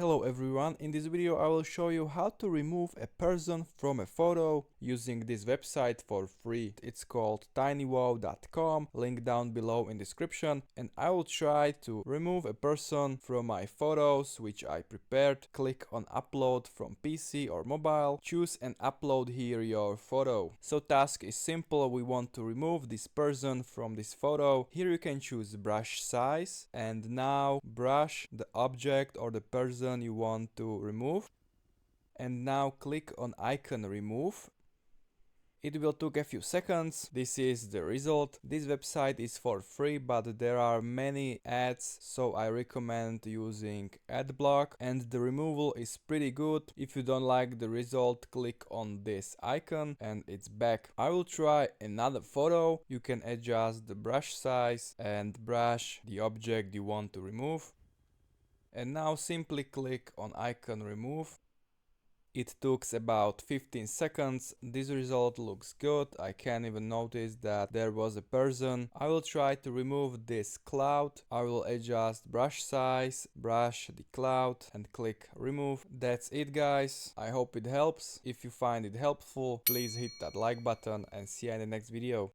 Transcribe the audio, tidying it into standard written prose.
Hello everyone, in this video I will show you how to remove a person from a photo using this website for free. It's called tinywow.com, link down below in description, and I will try to remove a person from my photos which I prepared. Click on upload from PC or mobile, choose and upload here your photo. So task is simple, we want to remove this person from this photo. Here you can choose brush size and now brush the object or the person you want to remove, and now click on icon remove. It will take a few seconds. This is the result. This website is for free, but there are many ads, so I recommend using adblock, and the removal is pretty good. If you don't like the result, click on this icon and it's back. I will try another photo. You can adjust the brush size and brush the object you want to remove. And now simply click on icon remove. It took about 15 seconds. This result looks good. I can even notice that there was a person. I will try to remove this cloud. I will adjust brush size, brush the cloud and click remove. That's it guys. I hope it helps. If you find it helpful, please hit that like button and see you in the next video.